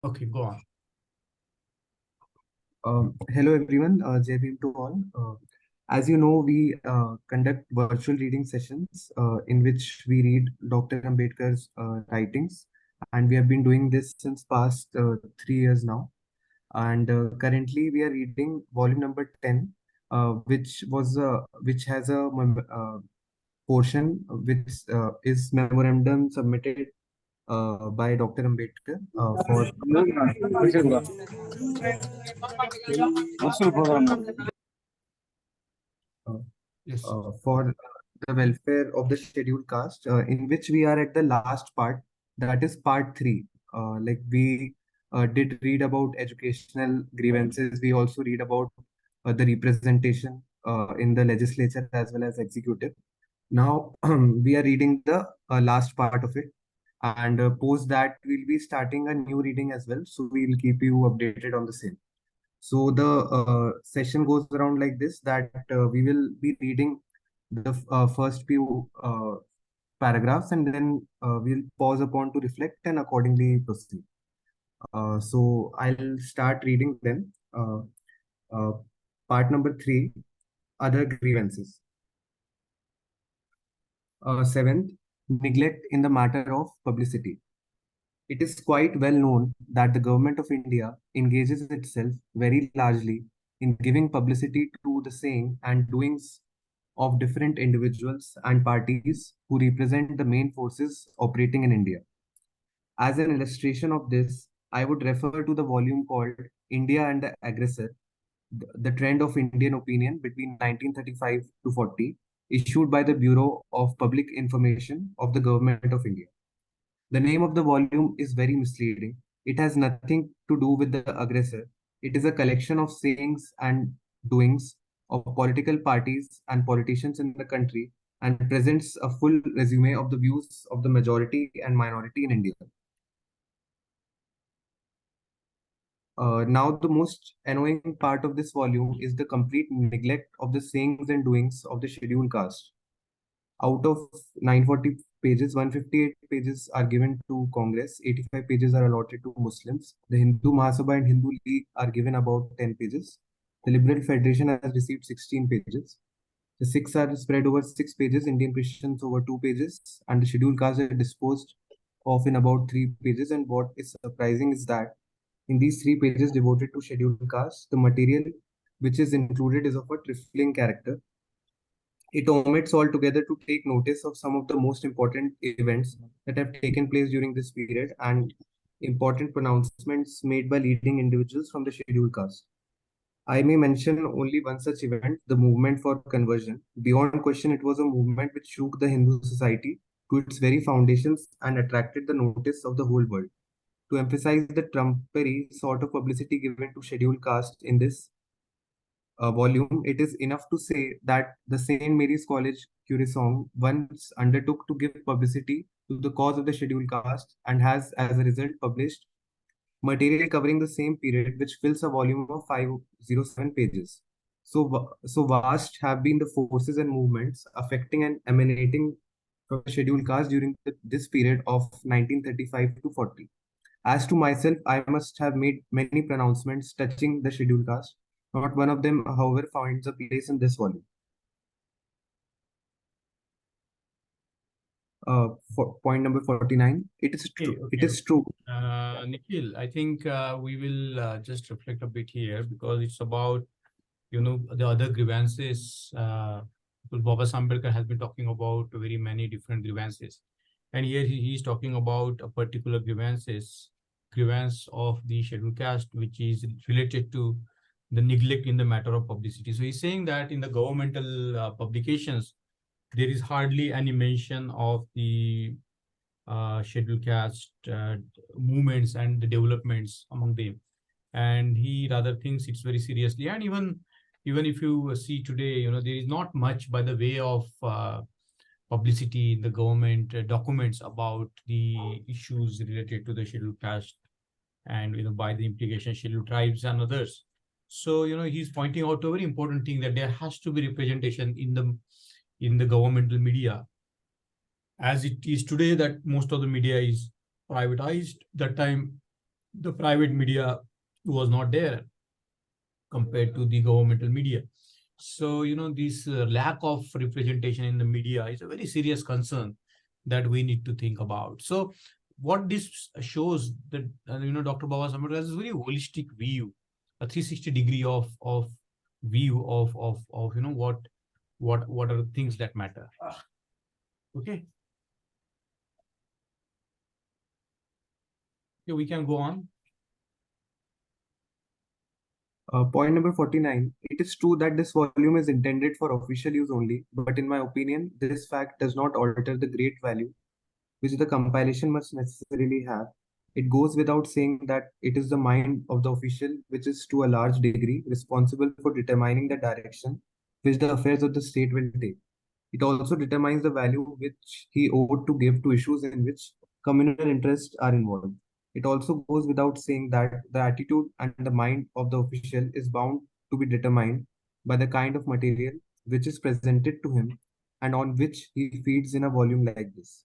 Okay, go on. Hello everyone, Jai Bhim to all. As you know, we conduct virtual reading sessions in which we read Dr. Ambedkar's writings, and we have been doing this since past 3 years now. And currently, we are reading volume number 10, which has a portion which is memorandum submitted by Dr. Ambedkar for uh, Yes. for the welfare of the scheduled caste, in which we are at the last part, that is part three. Like we did read about educational grievances, we also read about the representation in the legislature as well as executive. Now we are reading the last part of it, and post that we'll be starting a new reading as well. So we'll keep you updated on the same. So the session goes around like this, that we will be reading the first few paragraphs, and then we'll pause upon to reflect and accordingly proceed. So I'll start reading then. Uh, Part number three, other grievances. Seventh, neglect in the matter of publicity. It is quite well known that the government of India engages itself very largely in giving publicity to the saying and doings of different individuals and parties who represent the main forces operating in India. As an illustration of this, I would refer to the volume called India and the Aggressor, the trend of Indian opinion between 1935 to 40, issued by the Bureau of Public Information of the Government of India. The name of the volume is very misleading. It has nothing to do with the aggressor. It is a collection of sayings and doings of political parties and politicians in the country, and presents a full resume of the views of the majority and minority in India. Now, the most annoying part of this volume is the complete neglect of the sayings and doings of the scheduled caste. Out of 940 pages, 158 pages are given to Congress, 85 pages are allotted to Muslims. The Hindu Mahasabha and Hindu League are given about 10 pages. The Liberal Federation has received 16 pages. The Sikhs are spread over 6 pages, Indian Christians over 2 pages, and the scheduled castes are disposed of in about 3 pages. And what is surprising is that in these 3 pages devoted to scheduled castes, the material which is included is of a trifling character. It omits altogether to take notice of some of the most important events that have taken place during this period and important pronouncements made by leading individuals from the scheduled caste. I may mention only one such event, the movement for conversion. Beyond question, it was a movement which shook the Hindu society to its very foundations and attracted the notice of the whole world. To emphasize the trumpery sort of publicity given to scheduled caste in this volume, it is enough to say that the St. Mary's College Curisong once undertook to give publicity to the cause of the scheduled caste and has, as a result, published material covering the same period, which fills a volume of 507 pages. So vast have been the forces and movements affecting and emanating from the scheduled caste during this period of 1935 to 40. As to myself, I must have made many pronouncements touching the scheduled caste. Not one of them, however, finds a place in this volume. For point number 49, it is Okay, true. It okay, is okay. true. Nikhil, I think we will just reflect a bit here because it's about, the other grievances. Babasaheb Ambedkar has been talking about very many different grievances. And here he's talking about a particular grievance of the scheduled caste, which is related to the neglect in the matter of publicity. So he's saying that in the governmental publications, there is hardly any mention of the scheduled caste movements and the developments among them. And he rather thinks it's very seriously. And even if you see today, there is not much by the way of publicity in the government documents about the issues related to the scheduled caste and by the implication scheduled tribes and others. So he's pointing out a very important thing, that there has to be representation in the governmental media, as it is today that most of the media is privatized. That time the private media was not there compared to the governmental media. So, this lack of representation in the media is a very serious concern that we need to think about. So, what this shows that, Dr. Babasaheb has a very holistic view, a 360-degree of view of what are the things that matter. Okay. Yeah, we can go on. Point number 49. It is true that this volume is intended for official use only, but in my opinion, this fact does not alter the great value which the compilation must necessarily have. It goes without saying that it is the mind of the official which is to a large degree responsible for determining the direction which the affairs of the state will take. It also determines the value which he ought to give to issues in which communal interests are involved. It also goes without saying that the attitude and the mind of the official is bound to be determined by the kind of material which is presented to him and on which he feeds in a volume like this.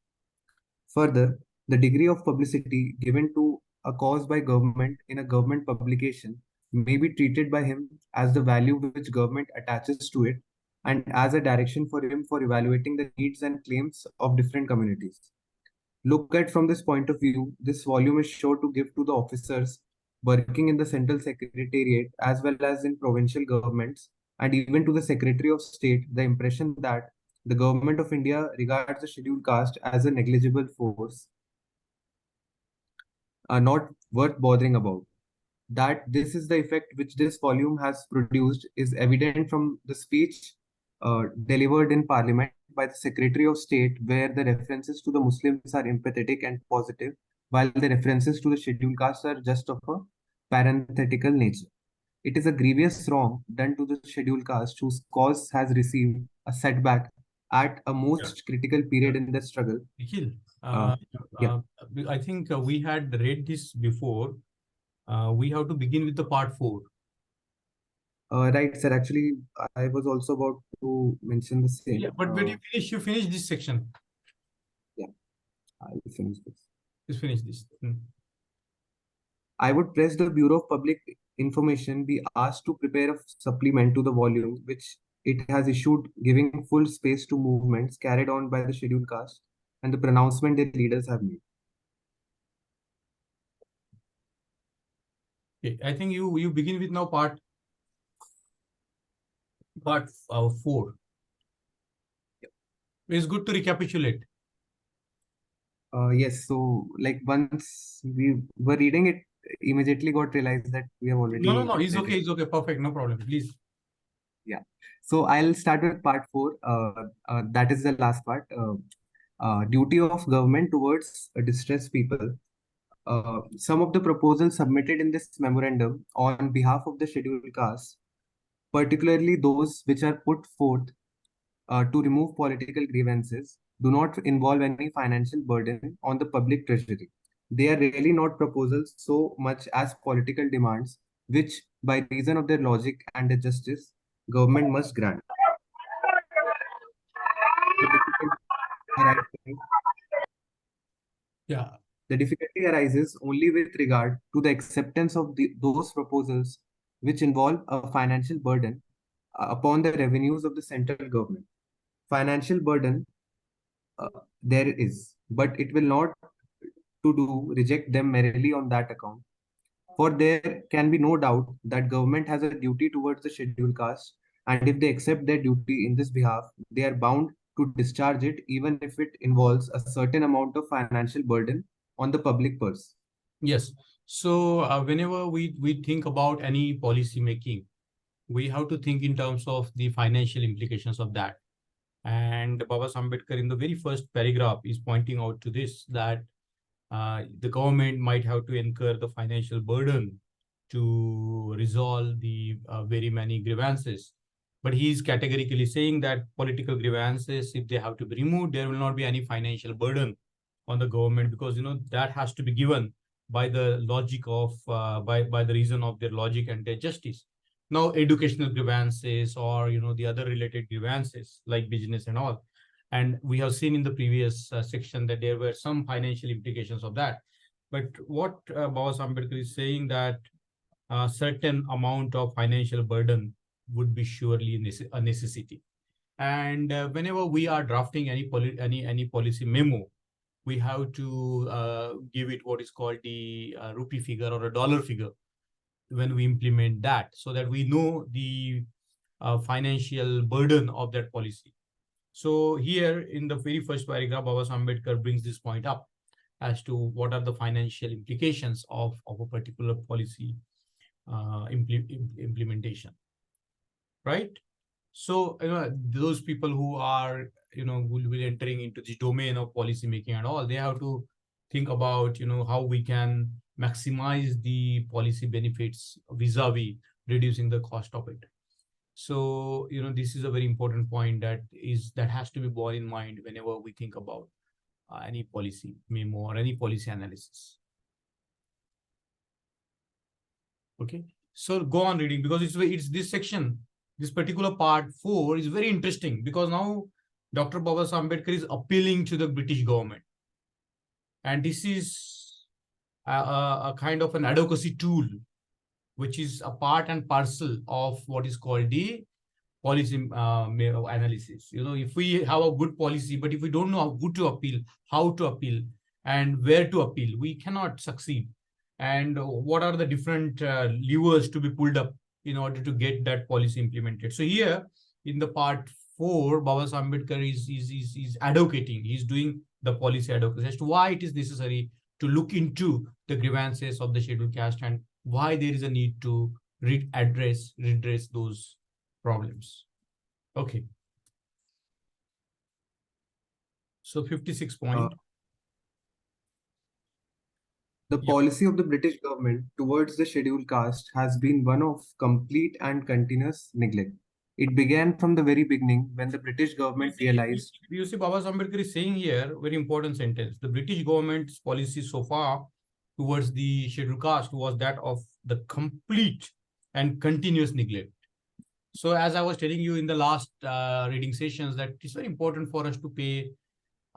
Further, the degree of publicity given to a cause by government in a government publication may be treated by him as the value which government attaches to it and as a direction for him for evaluating the needs and claims of different communities. Look at from this point of view, this volume is sure to give to the officers working in the central secretariat as well as in provincial governments and even to the Secretary of State the impression that the government of India regards the scheduled caste as a negligible force, not worth bothering about. That this is the effect which this volume has produced is evident from the speech delivered in Parliament by the Secretary of State, where the references to the Muslims are empathetic and positive, while the references to the scheduled castes are just of a parenthetical nature. It is a grievous wrong done to the scheduled caste whose cause has received a setback at a most critical period in the struggle. Nikhil, Uh, yeah. I think we had read this before. We have to begin with the part 4. Right, sir. Actually, I was also about to mention the same. Yeah, but when you finish this section. Yeah, I'll finish this. Just finish this. I would press the Bureau of Public Information be asked to prepare a supplement to the volume which it has issued, giving full space to movements carried on by the scheduled caste and the pronouncement their leaders have made. Okay, I think you begin with now part 4. It's good to recapitulate. Yes, so like once we were reading it, immediately got realized that we have already. No, it's okay, it's okay, perfect, no problem, please. Yeah, so I'll start with part 4. That is the last part. Duty of government towards distressed people. Some of the proposals submitted in this memorandum on behalf of the scheduled caste, particularly those which are put forth to remove political grievances, do not involve any financial burden on the public treasury. They are really not proposals so much as political demands, which, by reason of their logic and their justice, government must grant. Yeah. The difficulty arises only with regard to the acceptance of those proposals which involve a financial burden upon the revenues of the central government. Financial burden there is, but it will not to do reject them merely on that account. For there can be no doubt that government has a duty towards the scheduled caste, and if they accept their duty in this behalf, they are bound to discharge it even if it involves a certain amount of financial burden on the public purse. Yes. So whenever we think about any policy making, we have to think in terms of the financial implications of that. And Babasaheb Ambedkar in the very first paragraph is pointing out to this, that the government might have to incur the financial burden to resolve the very many grievances. But he is categorically saying that political grievances, if they have to be removed, there will not be any financial burden on the government, because that has to be given by the logic of by the reason of their logic and their justice. Now, educational grievances or the other related grievances like business and all, and we have seen in the previous section that there were some financial implications of that. But what Babasaheb Ambedkar is saying that a certain amount of financial burden would be surely a necessity. And whenever we are drafting any policy memo, we have to give it what is called the rupee figure or a dollar figure when we implement that, so that we know the financial burden of that policy. So here in the very first paragraph, Babasaheb Ambedkar brings this point up as to what are the financial implications of a particular policy implementation, right? So, those people who are, will be entering into the domain of policy making and all, they have to think about, how we can maximize the policy benefits vis-a-vis reducing the cost of it. So, this is a very important point that has to be borne in mind whenever we think about any policy memo or any policy analysis. Okay, so go on reading, because it's this section, this particular part 4 is very interesting, because now Dr. Babasaheb Ambedkar is appealing to the British government, and this is a kind of an advocacy tool, which is a part and parcel of what is called the policy analysis. If we have a good policy, but if we don't know how to appeal, and where to appeal, we cannot succeed. And what are the different levers to be pulled up in order to get that policy implemented. So here in the part 4, Babasaheb Ambedkar is advocating, he's doing the policy advocacy as to why it is necessary to look into the grievances of the scheduled caste and why there is a need to redress those problems. Okay. So 56 point. The policy of the British government towards the scheduled caste has been one of complete and continuous neglect. It began from the very beginning when the British government realized. You see, Babasaheb Ambedkar is saying here, very important sentence. The British government's policy so far towards the scheduled caste was that of the complete and continuous neglect. So as I was telling you in the last reading sessions, that it's very important for us to pay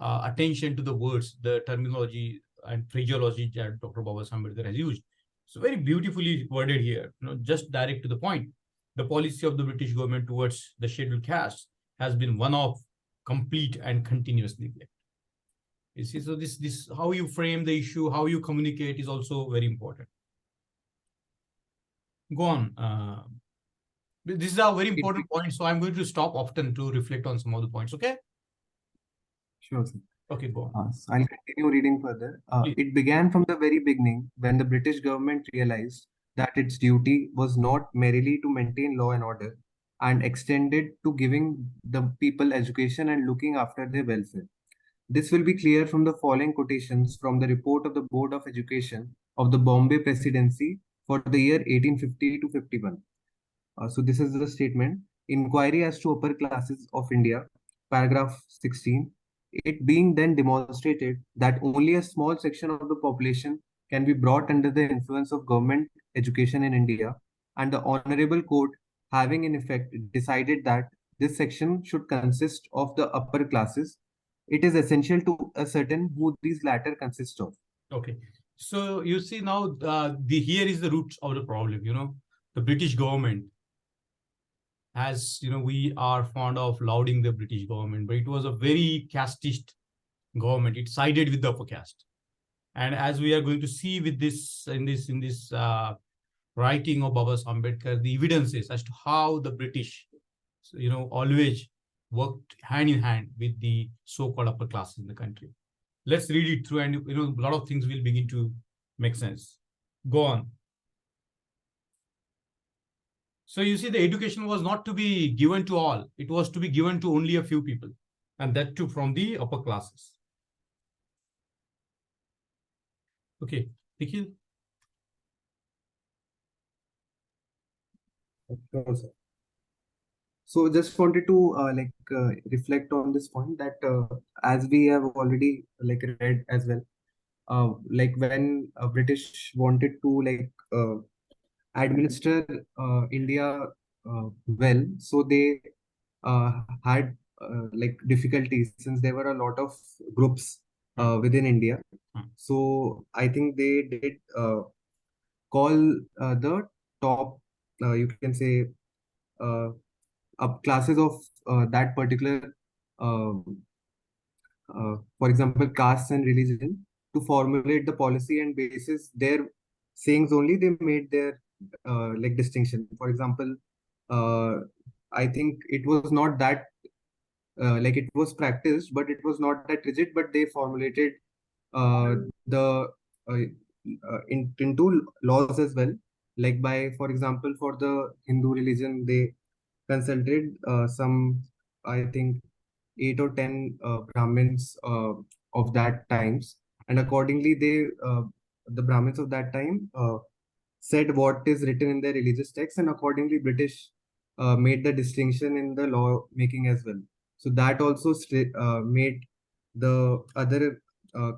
attention to the words, the terminology and phraseology that Dr. Babasaheb Ambedkar has used. So very beautifully worded here, just direct to the point. The policy of the British government towards the scheduled caste has been one of complete and continuous neglect. You see, so this how you frame the issue, how you communicate is also very important. Go on. This is a very important point, so I'm going to stop often to reflect on some of the points, okay? Sure, sir. Okay, go on. So I'll continue reading further. It began from the very beginning when the British government realized that its duty was not merely to maintain law and order and extended to giving the people education and looking after their welfare. This will be clear from the following quotations from the report of the Board of Education of the Bombay Presidency for the year 1850 to 51. So this is the statement. Inquiry as to upper classes of India, paragraph 16. It being then demonstrated that only a small section of the population can be brought under the influence of government education in India, and the Honorable Court having in effect decided that this section should consist of the upper classes, it is essential to ascertain who these latter consist of. Okay. So you see now, here is the root of the problem. The British government has, we are fond of lauding the British government, but it was a very casteist government. It sided with the upper caste. And as we are going to see with this, in this writing of Babasaheb Ambedkar, the evidences as to how the British, always worked hand in hand with the so-called upper classes in the country. Let's read it through, and a lot of things will begin to make sense. Go on. So you see, the education was not to be given to all. It was to be given to only a few people, and that too from the upper classes. Okay, Nikhil. So just wanted to reflect on this point that as we have already read as well, when British wanted to administer India well, so they had difficulties since there were a lot of groups within India. Hmm. So I think they did call the top, you can say, uh, up classes of that particular, for example, castes and religion to formulate the policy, and basis their sayings only they made their like distinction. For example, uh, I think it was not that like it was practiced, but it was not that rigid. But they formulated the into laws as well. Like by, for example, for the Hindu religion, they consulted some, I think, 8 or 10 Brahmins of that times, and accordingly, the Brahmins of that time said what is written in their religious text, and accordingly, British made the distinction in the law making as well. So that also made the other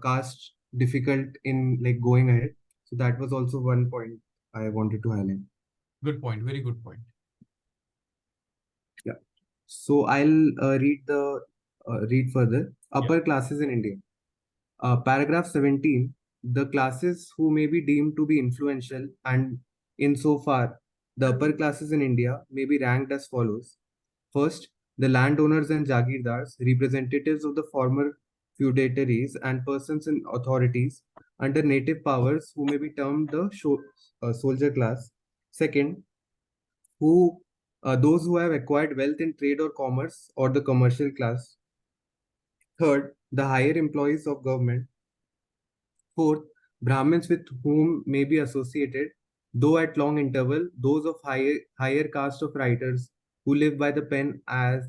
caste difficult in like going ahead. So that was also one point I wanted to highlight. Good point. Very good point. Yeah. So I'll read further. Upper classes in India. Paragraph 17. The classes who may be deemed to be influential, and insofar the upper classes in India may be ranked as follows. First, the landowners and jagirdars, representatives of the former feudatories and persons in authorities under native powers who may be termed the soldier class. Second, who those who have acquired wealth in trade or commerce or the commercial class. Third, the higher employees of government. Fourth, Brahmins with whom may be associated, though at long interval, those of higher caste of writers who live by the pen as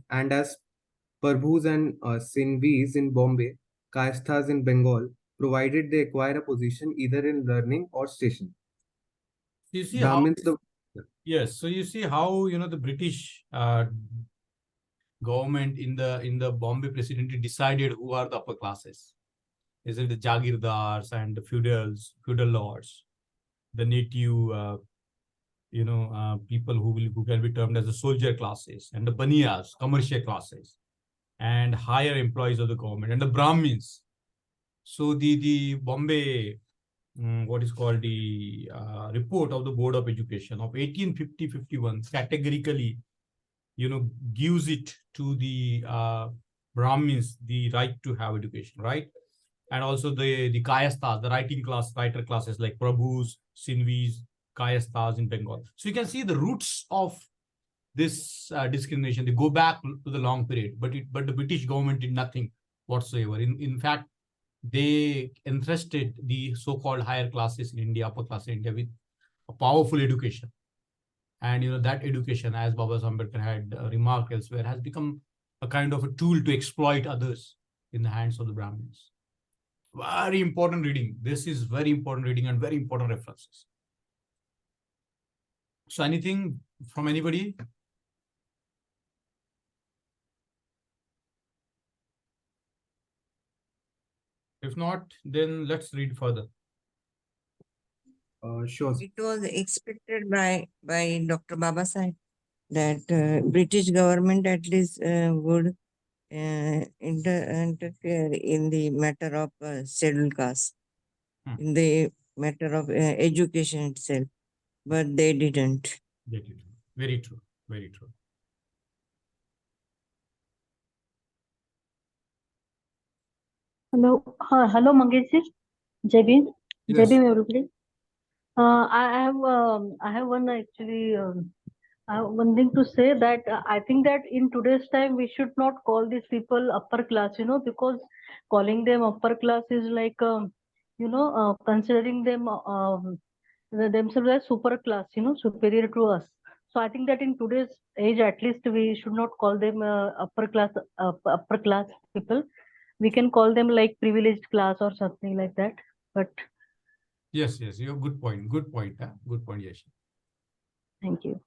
Prabhus and Singhvis in Bombay, Kayasthas in Bengal, provided they acquire a position either in learning or station. You see how, Brahmins, the yes, so you see how, the British government in the Bombay presidency decided who are the upper classes. Is it the Jagirdars and the feudal lords, the native, people who can be termed as the soldier classes, and the Baniyas, commercial classes, and higher employees of the government, and the Brahmins. So the Bombay, what is called the report of the Board of Education of 1850-51 categorically, gives it to the Brahmins the right to have education, right? And also the Kayasthas, the writer classes like Prabhus, Singhvis, Kayasthas in Bengal. So you can see the roots of this discrimination. They go back to the long period, but the British government did nothing whatsoever. In fact, they entrusted the so-called higher classes in India, upper class in India, with a powerful education. And that education, as Babasaheb Ambedkar had remarked elsewhere, has become a kind of a tool to exploit others in the hands of the Brahmins. Very important reading. This is very important reading and very important references. So anything from anybody? If not, then let's read further. Sure. It was expected by Dr. Babasaheb that British government at least would interfere in the matter of scheduled caste, in the matter of education itself, but they didn't. They did. Very true. Very true. Hello, hello, Mangesh ji. Jai Bhim. Jai Yes. Bhim, everybody. I have one actually. I have one thing to say that I think that in today's time we should not call these people upper class, because calling them upper class is like, considering them themselves as super class, superior to us. So I think that in today's age, at least we should not call them upper class people. We can call them like privileged class or something like that. But Yes, you have good point. Good point. Good point, Yashi. thank you.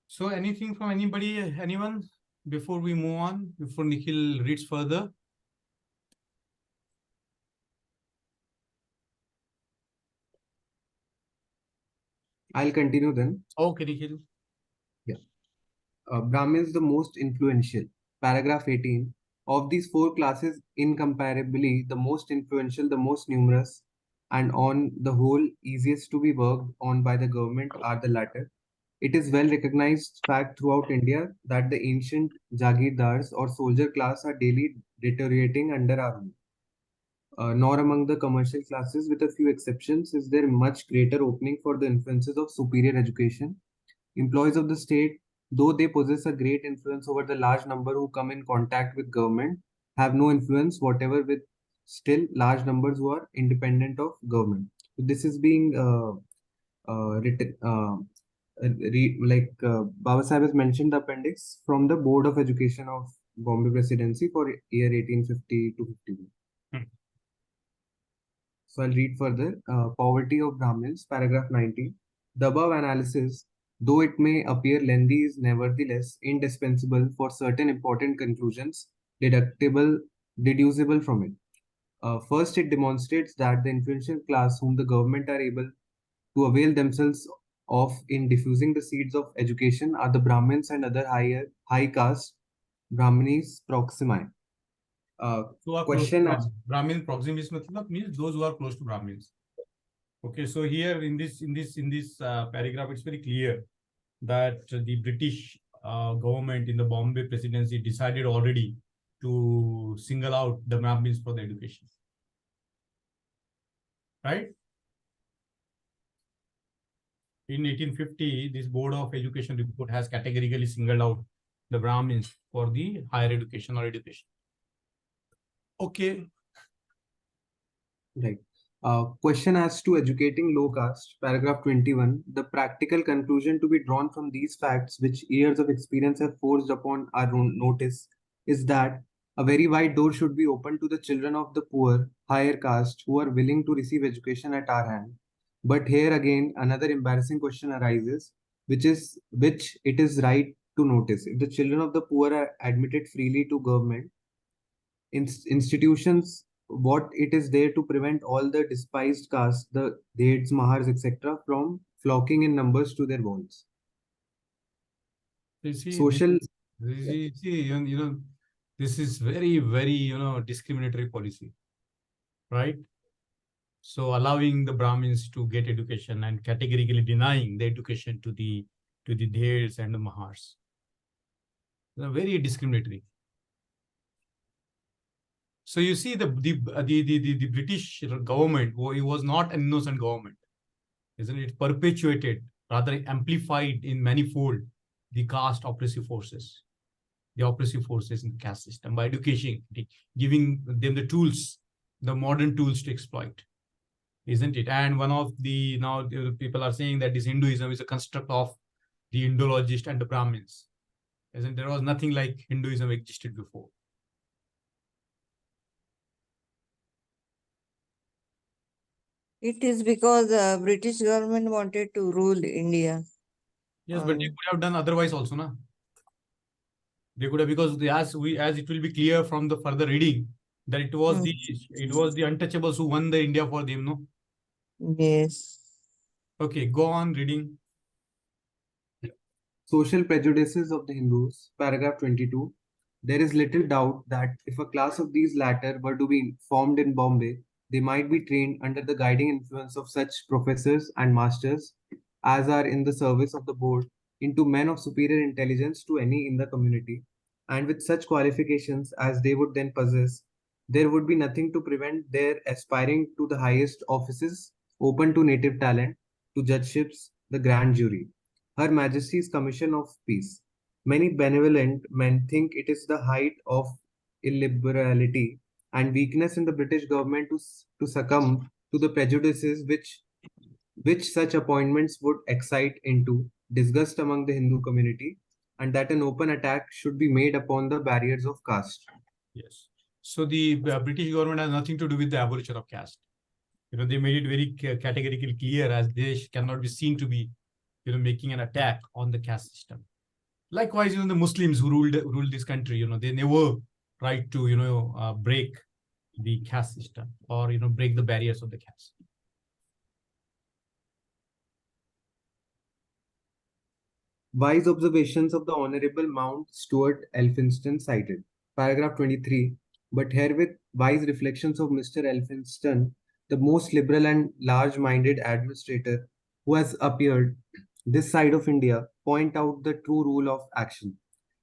So anything from anybody, anyone, before we move on, before Nikhil reads further? I'll continue then. Okay, Nikhil. Brahmins the most influential. Paragraph 18. Of these four classes, incomparably the most influential, the most numerous, and on the whole easiest to be worked on by the government are the latter. It is well recognized fact throughout India that the ancient Jagirdars or soldier class are daily deteriorating under our rule. Nor among the commercial classes, with a few exceptions, is there much greater opening for the influences of superior education. Employees of the state, though they possess a great influence over the large number who come in contact with government, have no influence whatever with still large numbers who are independent of government. So this is being written, Babasaheb has mentioned the appendix from the Board of Education of Bombay Presidency for year 1850 to 51. So I'll read further. Poverty of Brahmins, paragraph 19. The above analysis, though it may appear lengthy, is nevertheless indispensable for certain important conclusions deducible from it. First, it demonstrates that the influential class whom the government are able to avail themselves of in diffusing the seeds of education are the Brahmins and other high caste Brahmanis proximi. Who are close to Question Brahmin. Brahmin proximus matlab means those who are close to Brahmins. Okay, so here in this paragraph, it's very clear that the British government in the Bombay Presidency decided already to single out the Brahmins for the education. Right? In 1850, this Board of Education report has categorically singled out the Brahmins for the higher education or education. Okay. Right. Question as to educating low caste, paragraph 21. The practical conclusion to be drawn from these facts, which years of experience have forced upon our own notice, is that a very wide door should be opened to the children of the poor, higher caste, who are willing to receive education at our hand. But here again, another embarrassing question arises, which it is right to notice. If the children of the poor are admitted freely to government institutions, what it is there to prevent all the despised castes, the Dheds, Mahars, etc., from flocking in numbers to their walls? You see, Social. This is very, very, discriminatory policy, right? So allowing the Brahmins to get education and categorically denying the education to the Dheds and the Mahars. Very discriminatory. So you see the British government, it was not an innocent government, isn't it? Perpetuated, rather amplified in manifold the caste oppressive forces, in the caste system by education, giving them the tools, the modern tools to exploit, isn't it? And one of the people are saying that this Hinduism is a construct of the Indologist and the Brahmins, isn't there? Was nothing like Hinduism existed before. It is because the British government wanted to rule India. Yes, but they could have done otherwise also, na? They could have, because as it will be clear from the further reading that it was the untouchables who won the India for them, no? Yes. Okay, go on reading. Social prejudices of the Hindus, paragraph 22. There is little doubt that if a class of these latter were to be formed in Bombay, they might be trained under the guiding influence of such professors and masters as are in the service of the board into men of superior intelligence to any in the community, and with such qualifications as they would then possess, there would be nothing to prevent their aspiring to the highest offices open to native talent, to judgeships, the grand jury, Her Majesty's Commission of Peace. Many benevolent men think it is the height of illiberality and weakness in the British government to succumb to the prejudices which such appointments would excite into disgust among the Hindu community, and that an open attack should be made upon the barriers of caste. Yes. So the British government has nothing to do with the abolition of caste. They made it very categorically clear as they cannot be seen to be, making an attack on the caste system. Likewise, the Muslims who ruled this country, they never tried to, break the caste system or, break the barriers of the caste. Wise observations of the Honorable Mount Stuart Elphinstone cited. paragraph 23. But herewith wise reflections of Mr. Elphinstone, the most liberal and large-minded administrator who has appeared this side of India, point out the true rule of action.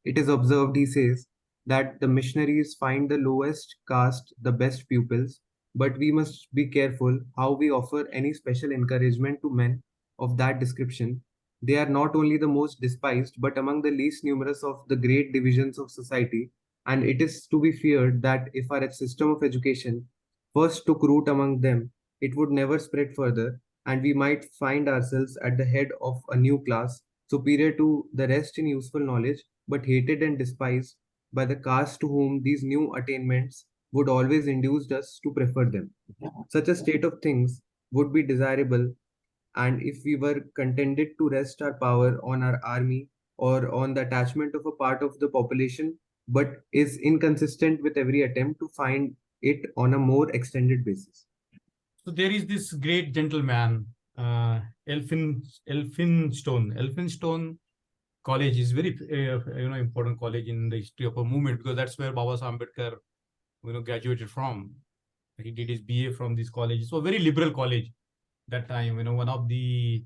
It is observed, he says, that the missionaries find the lowest caste the best pupils, but we must be careful how we offer any special encouragement to men of that description. They are not only the most despised, but among the least numerous of the great divisions of society, and it is to be feared that if our system of education first took root among them, it would never spread further, and we might find ourselves at the head of a new class, superior to the rest in useful knowledge, but hated and despised by the caste to whom these new attainments would always induce us to prefer them. Such a state of things would be desirable, and if we were contented to rest our power on our army or on the attachment of a part of the population, but is inconsistent with every attempt to find it on a more extended basis. So there is this great gentleman, Elphinstone. Elphinstone College is very important college in the history of a movement, because that's where Babasaheb Ambedkar graduated from. He did his BA from this college. So a very liberal college that time. One of the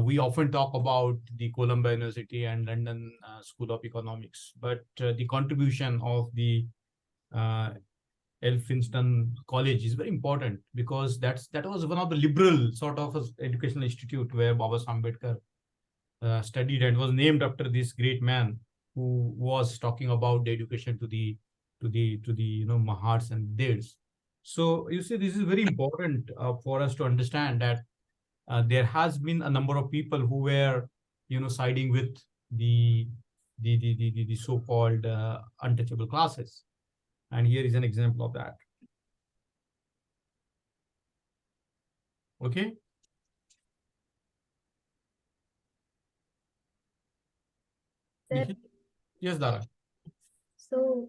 we often talk about the Columbia University and London School of Economics, but the contribution of the Elphinstone College is very important, because that was one of the liberal sort of educational institute where Babasaheb Ambedkar studied, and was named after this great man who was talking about the education to the Mahars and Deeds. So you see, this is very important for us to understand that there has been a number of people who were siding with the so-called untouchable classes. And here is an example of that. Okay. Sir, Yes, Dara. so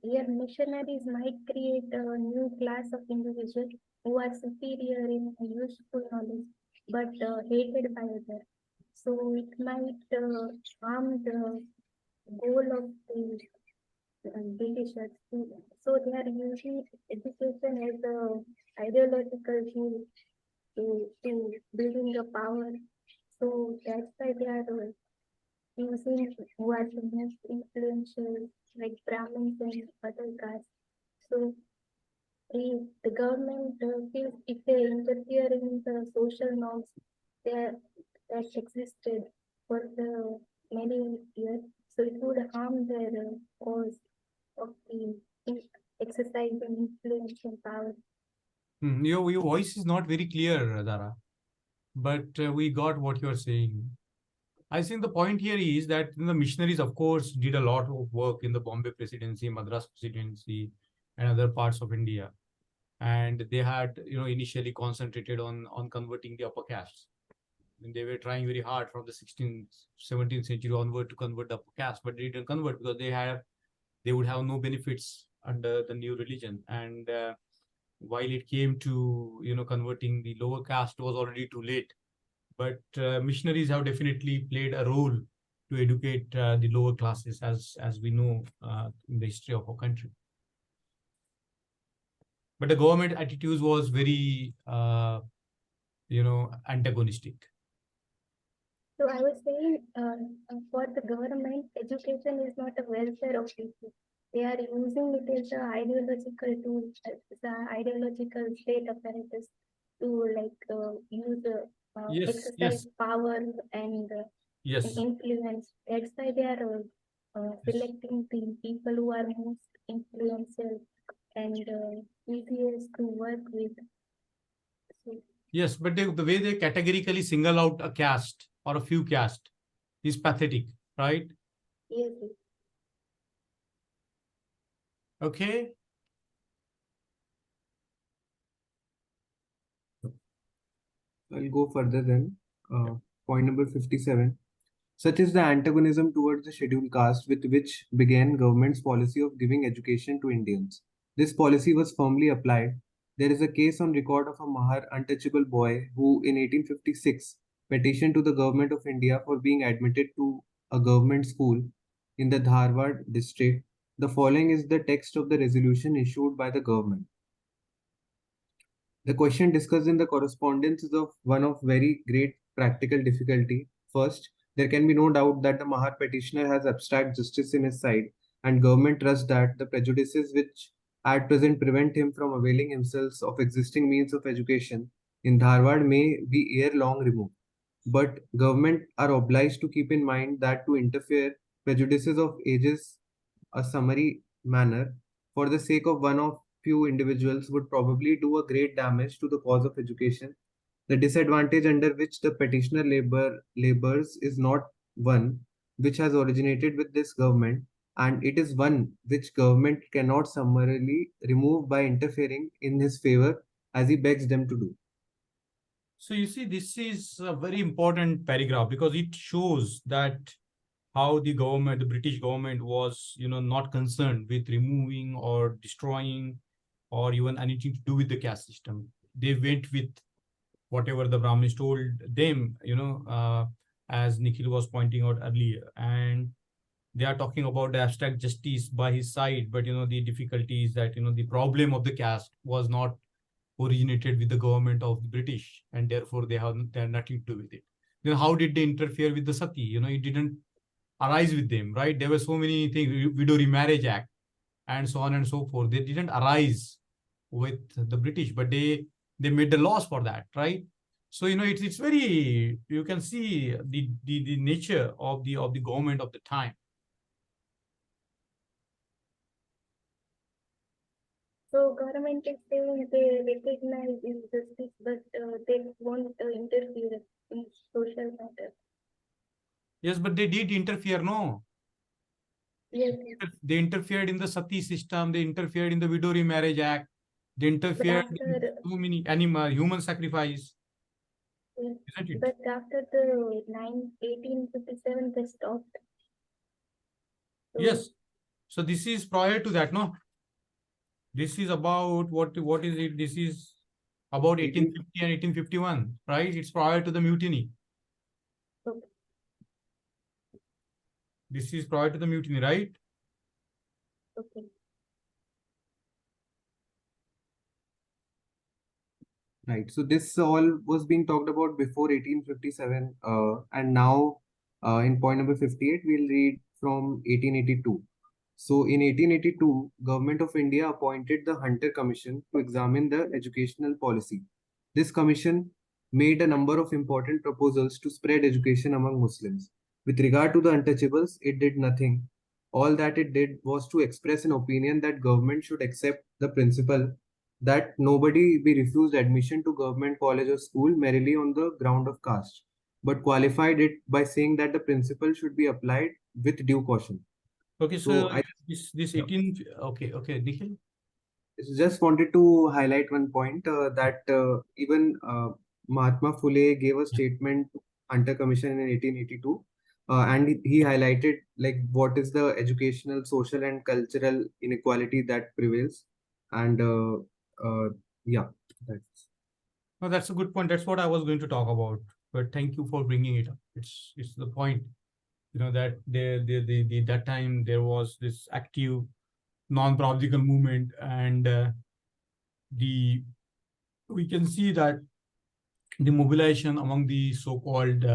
here missionaries might create a new class of individuals who are superior in useful knowledge, but hated by others. So it might harm the goal of the Britishers. So they are using education as a ideological tool to building a power. So that's why they are using who are the most influential, like Brahmins and other castes. So the government feels if they interfere in the social norms that existed for the many years, so it would harm their cause of the exercising influence and power. Your voice is not very clear, Dara, but we got what you're saying. I think the point here is that the missionaries, of course, did a lot of work in the Bombay Presidency, Madras Presidency, and other parts of India. And they had, initially concentrated on converting the upper castes. And they were trying very hard from the 16th, 17th century onward to convert the upper caste, but they didn't convert because they would have no benefits under the new religion. And while it came to, converting the lower caste, was already too late. But missionaries have definitely played a role to educate the lower classes, as we know in the history of our country. But the government attitude was very, antagonistic. So I was saying, for the government, education is not a welfare of people. They are using it as an ideological tool, as an ideological state apparatus to use exercise power and influence. That's why they are selecting the people who are most influential and easiest to work with. So, yes, but the way they categorically single out a caste or a few caste is pathetic, right? yes. Okay. I'll go further then. Point number 57. Such is the antagonism towards the scheduled caste with which began government's policy of giving education to Indians. This policy was firmly applied. There is a case on record of a Mahar untouchable boy who in 1856 petitioned to the government of India for being admitted to a government school in the Dharwad district The following is the text of the resolution issued by the government. The question discussed in the correspondence is of one of very great practical difficulty. First, there can be no doubt that the Mahar petitioner has abstract justice in his side, and government trusts that the prejudices which at present prevent him from availing himself of existing means of education in Dharwad may be ere long removed. But government are obliged to keep in mind that to interfere prejudices of ages a summary manner for the sake of one of few individuals would probably do a great damage to the cause of education. The disadvantage under which the petitioner labors is not one which has originated with this government, and it is one which government cannot summarily remove by interfering in his favor as he begs them to do. So you see, this is a very important paragraph because it shows that how the government, the British government was, not concerned with removing or destroying or even anything to do with the caste system. They went with whatever the Brahmins told them, as Nikhil was pointing out earlier. And they are talking about the abstract justice by his side, but, the difficulty is that, the problem of the caste was not originated with the government of the British, and therefore they have nothing to do with it. Then how did they interfere with the sati? It didn't arise with them, right? There were so many things, Widow Remarriage Act, and so on and so forth. They didn't arise with the British, but they made the laws for that, right? So it's very, you can see the nature of the government of the time. So government is saying they recognize injustice, but they won't interfere in social matters. Yes, but they did interfere, no? Yes, They interfered in the sati system. They interfered in the Widow Remarriage Act. They interfered in so many human sacrifice. yes. Isn't it? But after the 1857, they stopped. So, Yes. So this is prior to that, no? This is about what is it? This is about 1850 and 1851, right? It's prior to the mutiny. Okay. This is prior to the mutiny, right? Okay. Right. So this all was being talked about before 1857, and now in point number 58, we'll read from 1882. So in 1882, Government of India appointed the Hunter Commission to examine the educational policy. This commission made a number of important proposals to spread education among Muslims. With regard to the untouchables, it did nothing. All that it did was to express an opinion that government should accept the principle that nobody be refused admission to government college or school merely on the ground of caste, but qualified it by saying that the principle should be applied with due caution. Okay, So I this 18, okay, Nikhil. just wanted to highlight one point that even Mahatma Phule gave a statement to Hunter Commission in 1882, and he highlighted like what is the educational, social, and cultural inequality that prevails, and yeah, that's. No, that's a good point. That's what I was going to talk about. But thank you for bringing it up. It's the point, that that time there was this active non-provincial movement, and we can see that the mobilization among the so-called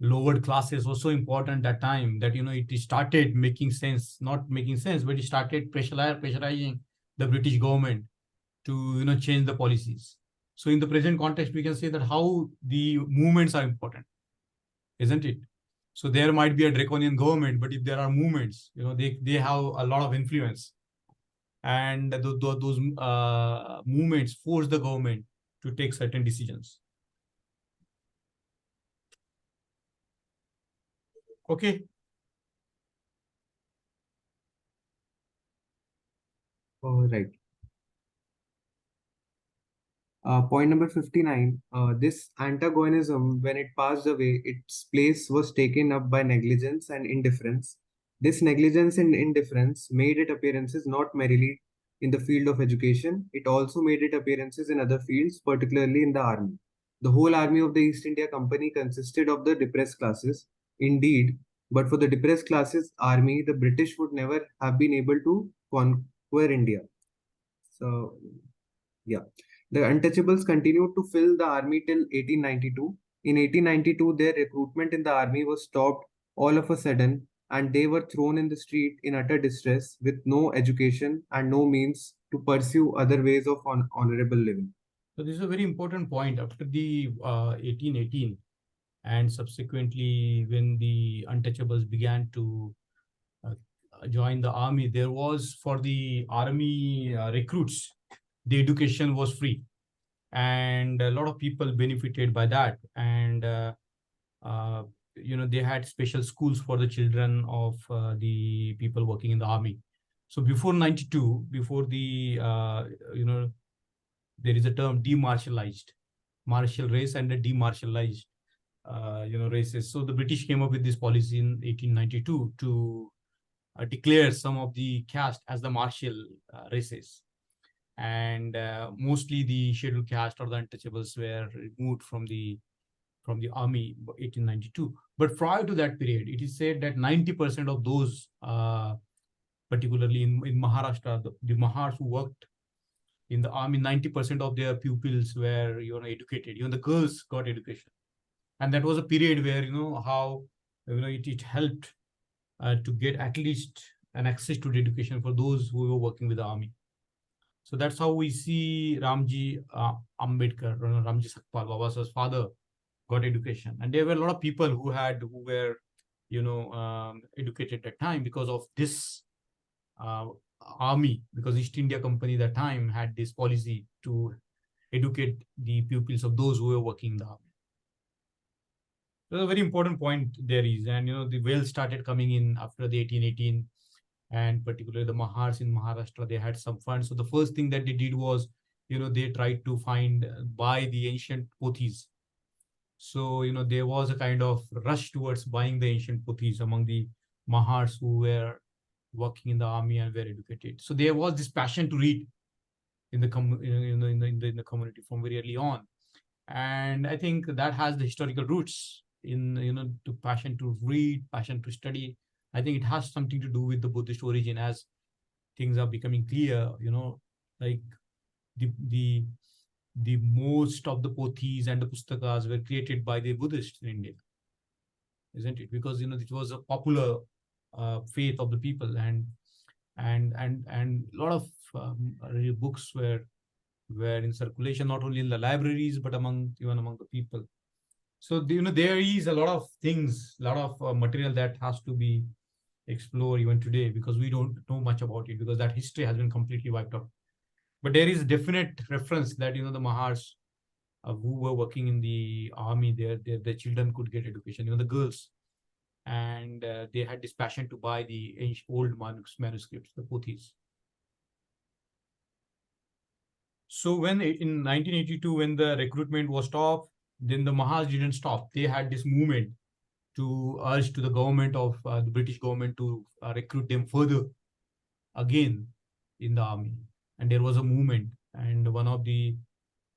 lowered classes was so important that time that it started making sense, not making sense, but it started pressurizing the British government to change the policies. So in the present context, we can say that how the movements are important, isn't it? So there might be a draconian government, but if there are movements, they have a lot of influence, and those movements force the government to take certain decisions. Okay. All right. Point number 59, this antagonism, when it passed away, its place was taken up by negligence and indifference. This negligence and indifference made it appearances not merely in the field of education, it also made it appearances in other fields, particularly in the army. The whole army of the East India Company consisted of the depressed classes. Indeed, But for the depressed classes army, the British would never have been able to conquer India. So, yeah. The untouchables continued to fill the army till 1892. In 1892, their recruitment in the army was stopped all of a sudden, and they were thrown in the street in utter distress with no education and no means to pursue other ways of honorable living. So this is a very important point. After the 1818 and subsequently when the untouchables began to join the army, there was for the army recruits, the education was free. And a lot of people benefited by that. And, they had special schools for the children of the people working in the army. So before 92, before the, there is a term demartialized, martial race and a demartialized, races. So the British came up with this policy in 1892 to declare some of the caste as the martial races. And mostly the scheduled caste or the untouchables were removed from the army 1892. But prior to that period, it is said that 90% of those, particularly in Maharashtra, the Mahars who worked in the army, 90% of their pupils were educated. Even the girls got education. And that was a period where how it helped to get at least an access to the education for those who were working with the army. So that's how we see Ramji Ambedkar, Ramji Sakpal, Babasaheb's father, got education. And there were a lot of people who were educated at that time because of this army, because East India Company at that time had this policy to educate the pupils of those who were working in the army. So a very important point there is, and the wells started coming in after the 1818, and particularly the Mahars in Maharashtra, they had some funds. So the first thing that they did was, they tried to buy the ancient pothis. So, there was a kind of rush towards buying the ancient pothis among the Mahars who were working in the army and were educated. So there was this passion to read in the in the community from very early on. And I think that has the historical roots in, to passion to read, passion to study. I think it has something to do with the Buddhist origin, as things are becoming clear, like the most of the pothis and the pustakas were created by the Buddhists in India, isn't it? Because it was a popular faith of the people, and a lot of books were in circulation, not only in the libraries but even among the people. So there is a lot of things, a lot of material that has to be explored even today, because we don't know much about it, because that history has been completely wiped out. But there is definite reference that the Mahars who were working in the army, their children could get education, the girls, and they had this passion to buy the ancient old manuscripts, the pothis. So when in 1982, when the recruitment was stopped, then the Mahars didn't stop. They had this movement to urge to the government of the British government to recruit them further again in the army. And there was a movement, and one of the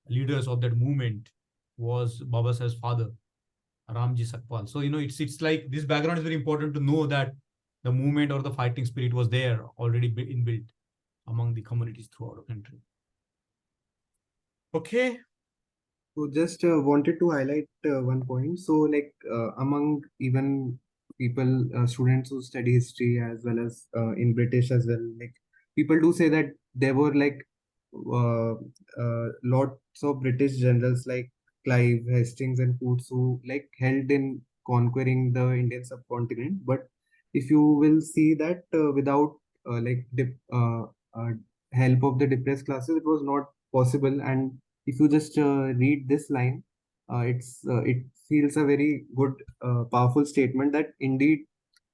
leaders of that movement was Babasaheb's father, Ramji Sakpal. So it's like this background is very important to know that the movement or the fighting spirit was there already inbuilt among the communities throughout the country. Okay. So just wanted to highlight one point. So like among even people, students who study history as well as in British as well, like people do say that there were like lots of British generals like Clive, Hastings, and Coots who like held in conquering the Indian subcontinent. But if you will see that without help of the depressed classes, it was not possible. And if you just read this line, it feels a very good, powerful statement that indeed,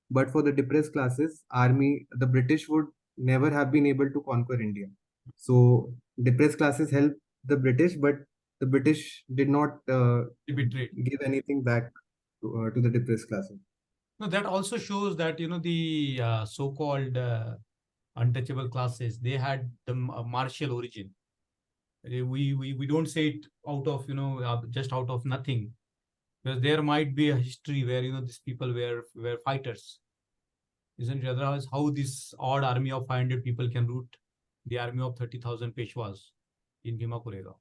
but for the depressed classes, the British would never have been able to conquer India. So depressed classes helped the British, but the British did not give anything back to the depressed classes. No, that also shows that the so-called untouchable classes, they had the martial origin. We don't say it out of just out of nothing. Because there might be a history where, these people were fighters. Isn't it? Otherwise, how this odd army of 500 people can root the army of 30,000 Peshwas in Bhima Koregaon?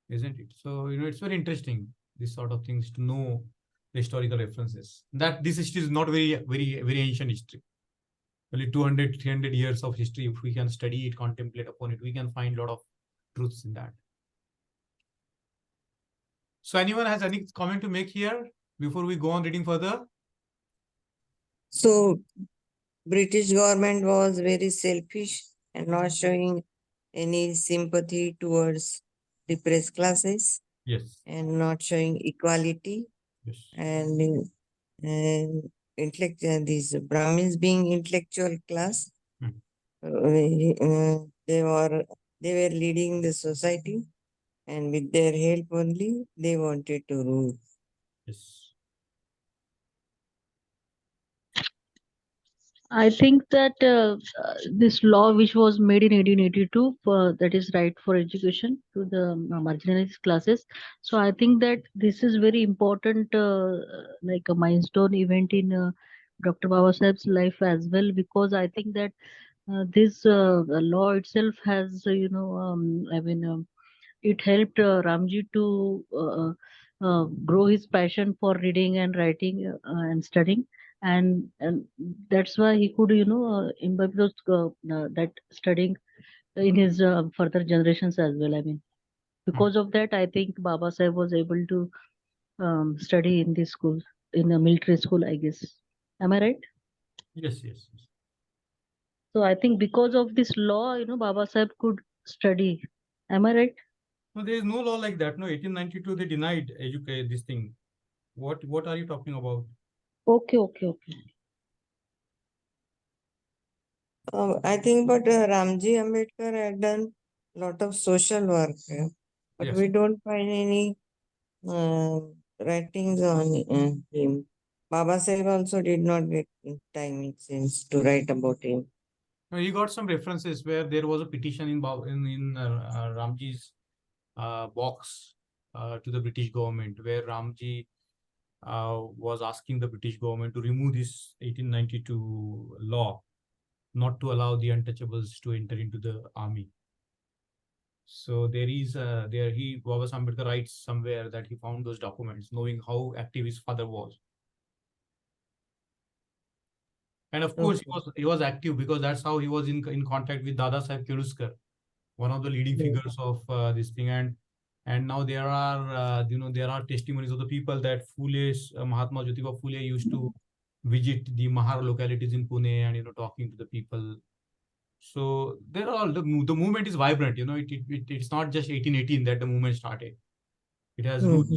Isn't it? So, it's very interesting, this sort of things, to know the historical references. That this history is not very ancient history. Only 200, 300 years of history. If we can study it, contemplate upon it, we can find a lot of truths in that. So anyone has any comment to make here before we go on reading further? So British government was very selfish and not showing any sympathy towards depressed classes Yes. and not showing equality Yes. and these Brahmins being intellectual class. They were leading the society, and with their help only they wanted to rule. Yes. I think that this law, which was made in 1882, that is right for education to the marginalized classes. So I think that this is very important, like a milestone event in Dr. Babasaheb's life as well, because I think that this law itself has, it helped Ramji to grow his passion for reading and writing and studying, and that's why he could imbibe those that studying in his further generations as well. I mean, because of that, I think Baba Saheb was able to study in this school, in a military school, I guess. Am I right? Yes, yes, yes. So I think because of this law, Baba Saheb could study. Am I right? No, there is no law like that. No, 1892 they denied this thing. What are you talking about? Okay. I think, but Ramji Ambedkar had done a lot of social work, but Yes. we don't find any writings on him. Babasaheb also did not get time, it seems, to write about him. No, he got some references where there was a petition in Ramji's box to the British government, where Ramji was asking the British government to remove this 1892 law, not to allow the untouchables to enter into the army. So there is Babasaheb Ambedkar writes somewhere that he found those documents, knowing how active his father was. And of course, he was active because that's how he was in contact with Dadasaheb Keluskar, one of the leading figures of this thing. And now there are there are testimonies of the people that Mahatma Jyotiba Phule used to visit the Mahar localities in Pune and talking to the people. So there are the movement is vibrant. It's not just 1818 that the movement started. It has roots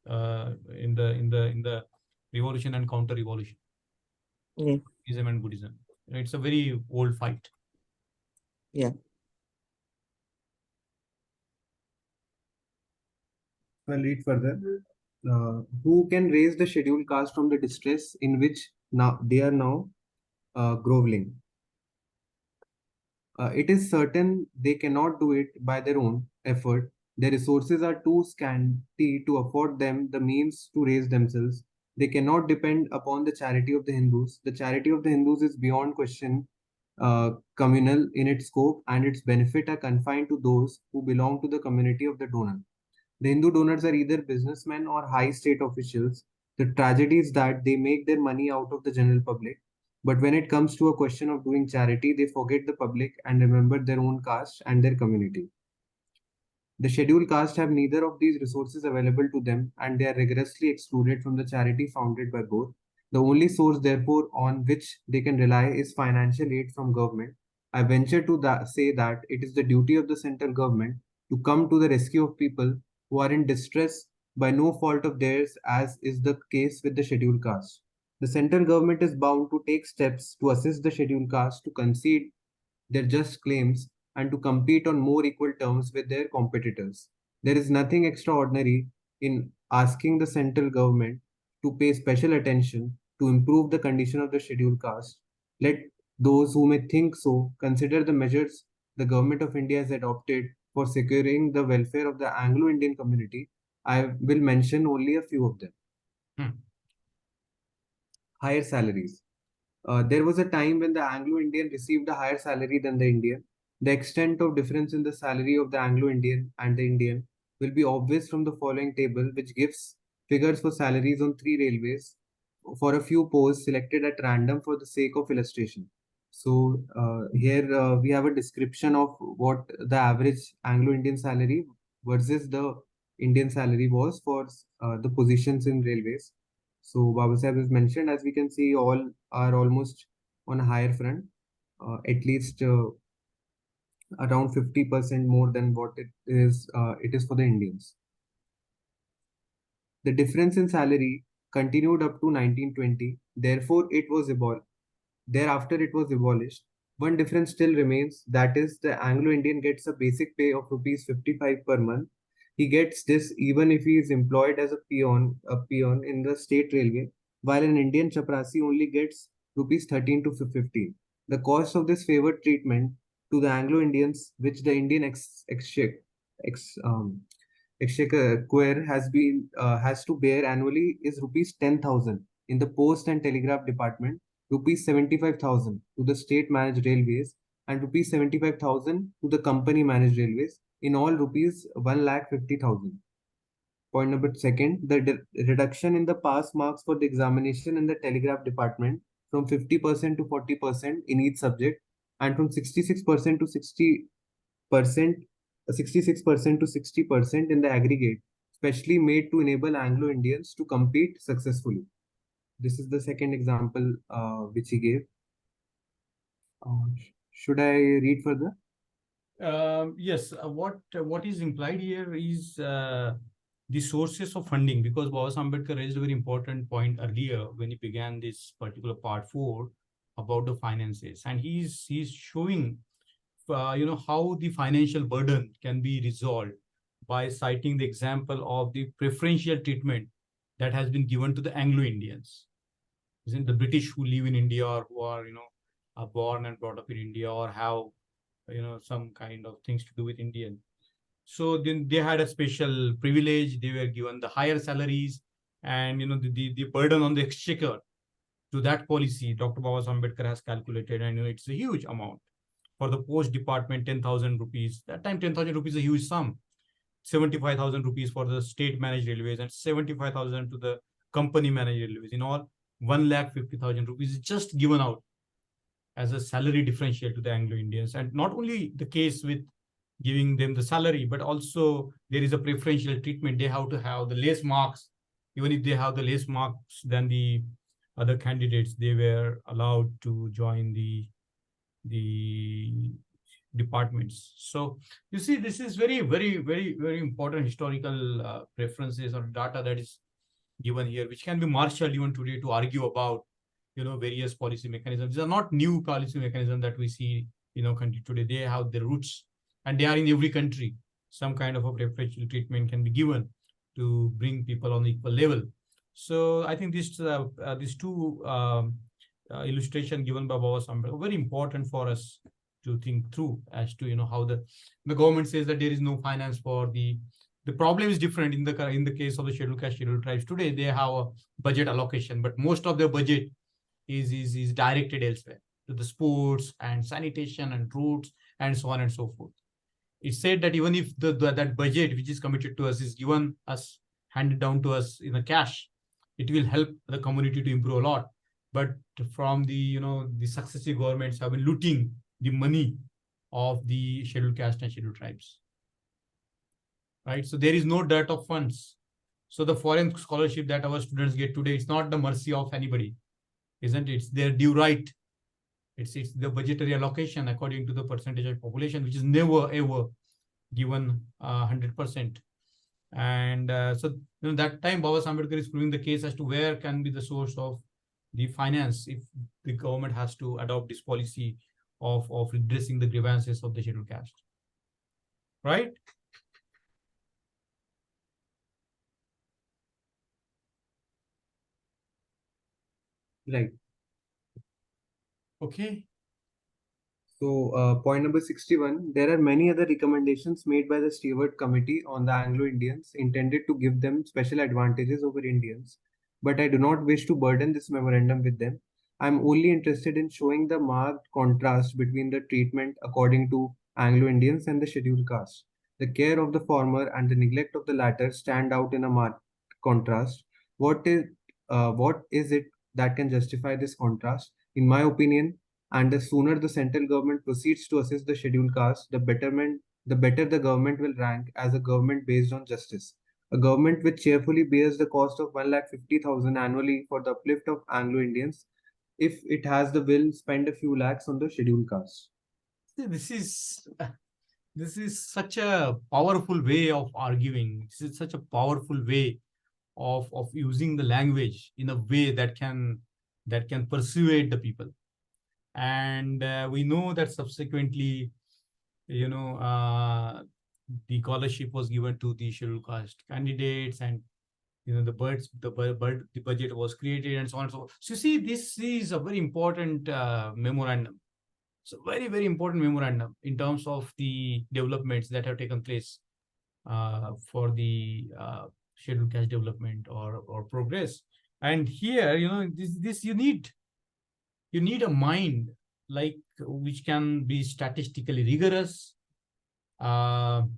in the revolution and counter revolution. Islam and Buddhism. It's a very old fight. Yeah. I'll read further. Who can raise the scheduled caste from the distress in which now they are now groveling? It is certain they cannot do it by their own effort. Their resources are too scanty to afford them the means to raise themselves. They cannot depend upon the charity of the Hindus. The charity of the Hindus is beyond question, communal in its scope, and its benefit are confined to those who belong to the community of the donor. The Hindu donors are either businessmen or high state officials. The tragedy is that they make their money out of the general public. But when it comes to a question of doing charity, they forget the public and remember their own caste and their community. The scheduled caste have neither of these resources available to them, and they are rigorously excluded from the charity founded by both. The only source, therefore, on which they can rely is financial aid from government. I venture to say that it is the duty of the central government to come to the rescue of people who are in distress by no fault of theirs, as is the case with the scheduled caste. The central government is bound to take steps to assist the scheduled caste to concede their just claims and to compete on more equal terms with their competitors. There is nothing extraordinary in asking the central government to pay special attention to improve the condition of the scheduled caste. Let those who may think so consider the measures the government of India has adopted for securing the welfare of the Anglo-Indian community I will mention only a few of them. Hmm. Higher salaries. There was a time when the Anglo-Indian received a higher salary than the Indian. The extent of difference in the salary of the Anglo-Indian and the Indian will be obvious from the following table, which gives figures for salaries on 3 railways for a few posts selected at random for the sake of illustration. So here we have a description of what the average Anglo-Indian salary versus the Indian salary was for the positions in railways. So Babasaheb has mentioned, as we can see, all are almost on a higher front, at least around 50% more than what it is for the Indians. The difference in salary continued up to 1920. Therefore, thereafter it was abolished. One difference still remains, that is, the Anglo-Indian gets a basic pay of rupees 55 per month. He gets this even if he is employed as a peon in the state railway, while an Indian chaprasi only gets rupees 13 to 15. The cost of this favored treatment to the Anglo-Indians, which the Indian ex, um, exchequer has to bear annually, is rupees 10,000 in the post and telegraph department, rupees 75,000 to the state managed railways, and rupees 75,000 to the company managed railways, in all rupees 1,50,000. Point number second, the reduction in the pass marks for the examination in the telegraph department from 50% to 40% in each subject, and from 66% to 60%, 66% to 60% in the aggregate, specially made to enable Anglo-Indians to compete successfully. This is the second example which he gave. Should I read further? Yes, what is implied here is the sources of funding, because Babasaheb Ambedkar raised a very important point earlier when he began this particular part 4 about the finances, and he's showing how the financial burden can be resolved by citing the example of the preferential treatment that has been given to the Anglo-Indians. Isn't the British who live in India or who are are born and brought up in India or have some kind of things to do with Indian. So then they had a special privilege. They were given the higher salaries, and the burden on the exchequer to that policy, Dr. Babasaheb Ambedkar has calculated, and it's a huge amount. For the post department, 10,000 rupees. That time, 10,000 rupees is a huge sum. 75,000 rupees for the state managed railways and 75,000 to the company managed railways. In all, 1,50,000 rupees is just given out as a salary differential to the Anglo-Indians. And not only the case with giving them the salary, but also there is a preferential treatment. They have to have the less marks. Even if they have the less marks than the other candidates, they were allowed to join the departments. So you see, this is very, very, very, very important historical references or data that is given here, which can be marshaled even today to argue about various policy mechanisms. These are not new policy mechanisms that we see country today. They have their roots, and they are in every country. Some kind of a preferential treatment can be given to bring people on equal level. So I think these two illustration given by Babasaheb Ambedkar are very important for us to think through as to how the government says that there is no finance for the problem is different in the case of the scheduled caste, scheduled tribes. Today they have a budget allocation, but most of their budget is directed elsewhere to the sports and sanitation and roads and so on and so forth. It's said that even if that budget which is committed to us is given us, handed down to us in a cash, it will help the community to improve a lot. But from the the successive governments have been looting the money of the scheduled caste and scheduled tribes, right? So there is no dearth of funds. So the foreign scholarship that our students get today, it's not the mercy of anybody, isn't it? It's their due right. It's the budgetary allocation according to the percentage of population, which is never ever given 100%. And so that time Babasaheb Ambedkar is proving the case as to where can be the source of the finance if the government has to adopt this policy of redressing the grievances of the scheduled caste, right? Right. Okay. So, point number 61, there are many other recommendations made by the Stewart Committee on the Anglo-Indians intended to give them special advantages over Indians, but I do not wish to burden this memorandum with them. I am only interested in showing the marked contrast between the treatment according to Anglo-Indians and the scheduled caste. The care of the former and the neglect of the latter stand out in a marked contrast. What is it that can justify this contrast? In my opinion, and the sooner the central government proceeds to assist the scheduled caste, the better the government will rank as a government based on justice. A government which cheerfully bears the cost of 1,50,000 annually for the uplift of Anglo-Indians, if it has the will, spend a few lakhs on the scheduled caste. This is such a powerful way of arguing. This is such a powerful way of using the language in a way that can persuade the people. And we know that subsequently, the scholarship was given to the scheduled caste candidates, and the budget was created, and so on and so forth. So you see, this is a very important memorandum. It's a very, very important memorandum in terms of the developments that have taken place for the scheduled caste development or progress. And here, this you need a mind like which can be statistically rigorous, and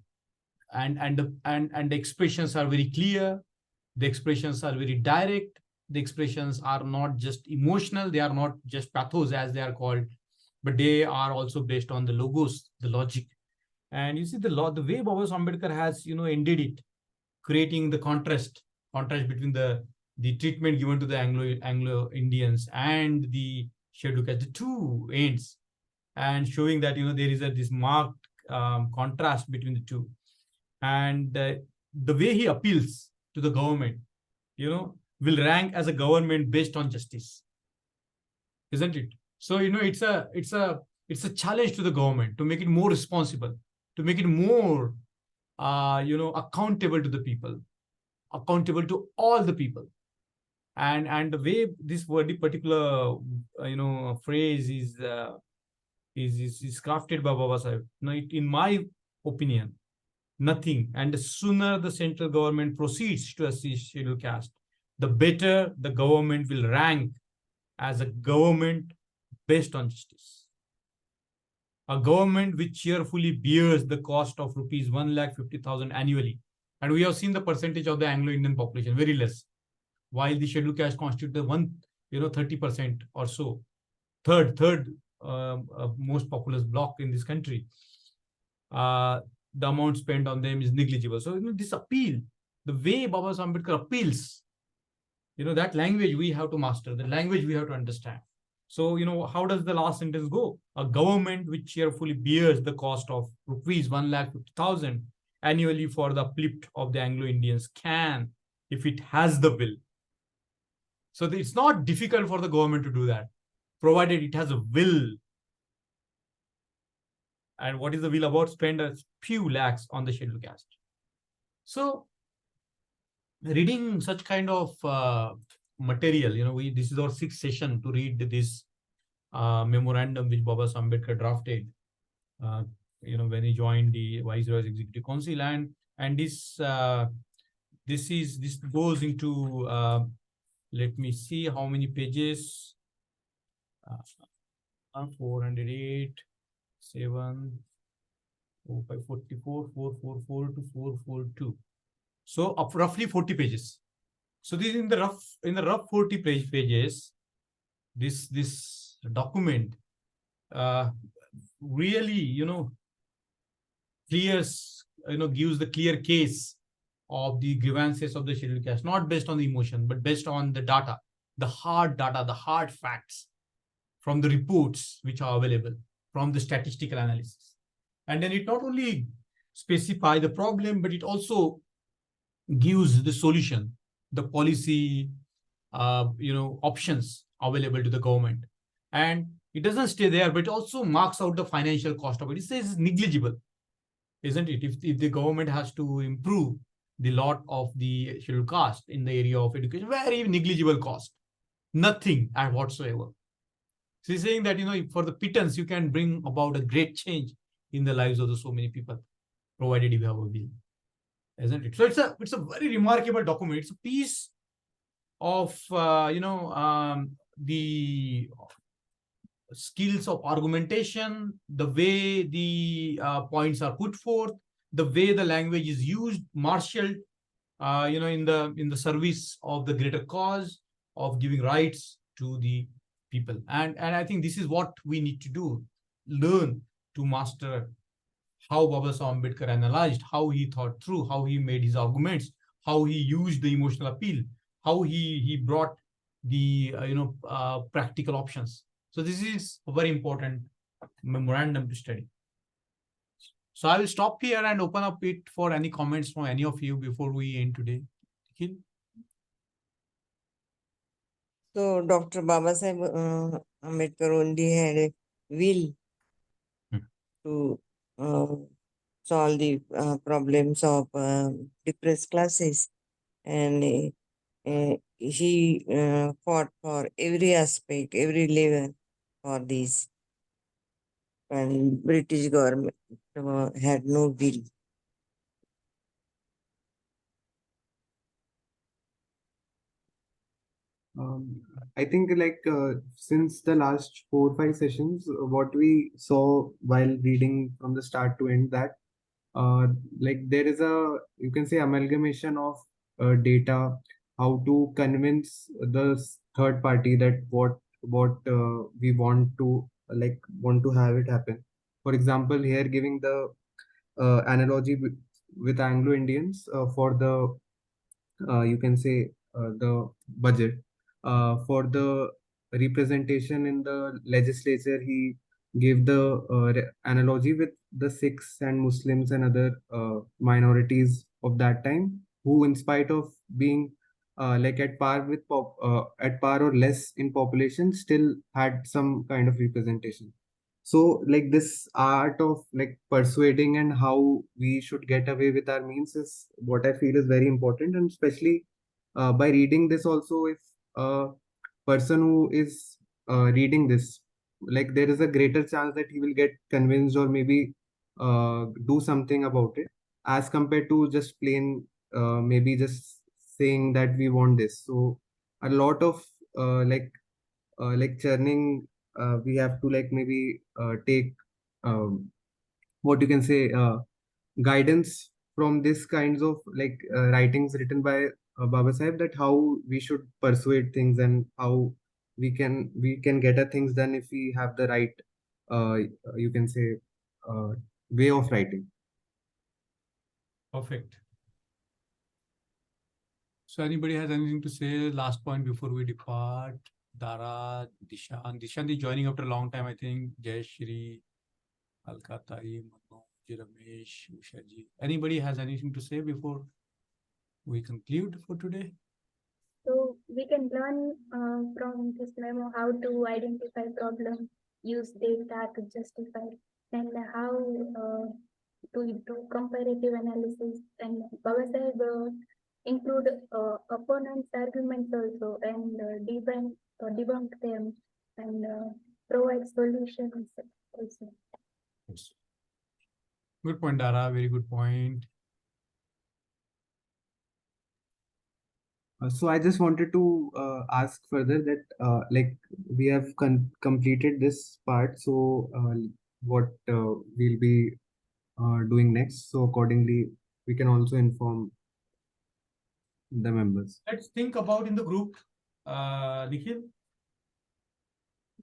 the expressions are very clear. The expressions are very direct. The expressions are not just emotional. They are not just pathos as they are called, but they are also based on the logos, the logic. And you see the way Babasaheb Ambedkar has, ended it, creating the contrast between the treatment given to the Anglo-Indians and the scheduled caste, the two ends, and showing that, there is this marked contrast between the two. And the way he appeals to the government, will rank as a government based on justice, isn't it? So, it's a challenge to the government to make it more responsible, to make it more, accountable to the people, accountable to all the people. And the way this particular, phrase is crafted by Babasaheb, in my opinion, nothing. And the sooner the central government proceeds to assist scheduled caste, the better the government will rank as a government based on justice. A government which cheerfully bears the cost of rupees 1,50,000 annually. And we have seen the percentage of the Anglo-Indian population, very less. While the scheduled caste constitute the 30% or so, third most populous block in this country. The amount spent on them is negligible. So, this appeal, the way Babasaheb Ambedkar appeals, that language we have to master, the language we have to understand. So, how does the last sentence go? A government which cheerfully bears the cost of rupees 1,50,000 annually for the uplift of the Anglo-Indians can, if it has the will. So it's not difficult for the government to do that, provided it has a will. And what is the will about? Spend a few lakhs on the scheduled caste. So, reading such kind of material, this is our 6th session to read this memorandum which Babasaheb Ambedkar drafted, when he joined the Viceroy's Executive Council, and this goes into let me see how many pages. 408, 7, 544, 444 to 442. So of roughly 40 pages. So this in the rough 40 pages, this document really, clears, gives the clear case of the grievances of the scheduled caste, not based on the emotion, but based on the data, the hard facts from the reports which are available, from the statistical analysis. And then it not only specifies the problem, but it also gives the solution, the policy, options available to the government. And it doesn't stay there, but it also marks out the financial cost of it. It says it's negligible, isn't it? If the government has to improve the lot of the scheduled caste in the area of education, very negligible cost, nothing whatsoever. So he's saying that, for the pittance, you can bring about a great change in the lives of so many people, provided you have a will, isn't it? So it's a very remarkable document. It's a piece of, the skills of argumentation, the way the points are put forth, the way the language is used, marshaled, in the service of the greater cause of giving rights to the people. And I think this is what we need to do: learn to master how Babasaheb Ambedkar analyzed, how he thought through, how he made his arguments, how he used the emotional appeal, how he brought the practical options. So this is a very important memorandum to study. So I will stop here and open up it for any comments from any of you before we end today. Nikhil? So Dr. Babasaheb Ambedkar only had a will to solve the problems of depressed classes, and he fought for every aspect, every level for this. And British government had no will. I think since the last 4 or 5 sessions, what we saw while reading from the start to end, that there is a, you can say, amalgamation of data, how to convince the third party that what we want to have it happen. For example, here giving the analogy with Anglo Indians for the you can say the budget for the representation in the legislature. He gave the analogy with the Sikhs and Muslims and other minorities of that time, who, in spite of being at par with at par or less in population, still had some kind of representation. So this art of persuading and how we should get away with our means is what I feel is very important. And especially by reading this also, if a person who is reading this, there is a greater chance that he will get convinced or maybe do something about it, as compared to just plain maybe just saying that we want this. So a lot of churning, we have to maybe take what you can say guidance from this kinds of writings written by Babasaheb, that how we should persuade things and how we can get a things done if we have the right you can say way of writing. Perfect. So anybody has anything to say? Last point before we depart. Dara, Dishan. Dishan is joining after a long time, I think. Jai Shri, Alkatai, Manoj, Ramesh, Ushaji. Anybody has anything to say before we conclude for today? So we can learn from this memo how to identify problems, use data to justify, and how to do comparative analysis. And Babasaheb include opponents' arguments also, and debunk them, and provide solutions also. Yes. Good point, Dara. Very good point. So I just wanted to ask further that we have completed this part. So what we'll be doing next. So accordingly, we can also inform the members. Let's think about in the group. Nikhil?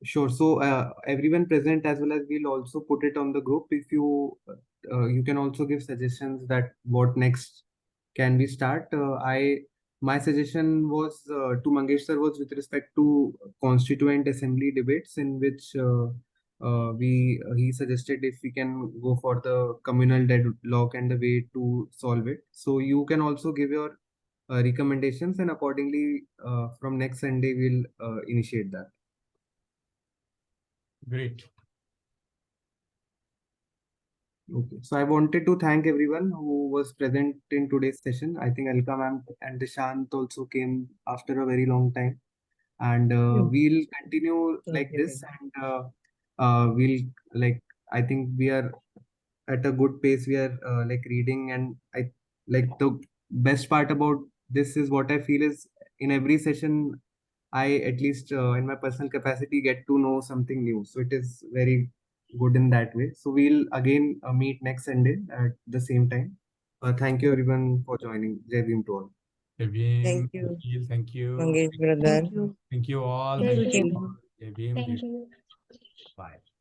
Sure. So everyone present, as well as we'll also put it on the group. If you you can also give suggestions that what next can we start. My suggestion was to Mangesh sir was with respect to constituent assembly debates, in which he suggested if we can go for the communal deadlock and the way to solve it. So you can also give your recommendations, and accordingly from next Sunday we'll initiate that. Great. Okay, so I wanted to thank everyone who was present in today's session. I think Alka ma'am and Dishant also came after a very long time. and we'll continue Thank like you. this, and we'll like I think we are at a good pace. We are like reading, and I like the best part about this is what I feel is in every session I, at least in my personal capacity, get to know something new. So it is very good in that way. So we'll again meet next Sunday at the same time. Thank you everyone for joining. Jai Bhim to all. Jai Bhim, Thank you, Nikhil, thank you. Mangesh brother. Thank you. Thank you all. Jai Thank you Bhim. all. Jai Bhim. Thank you. Bye.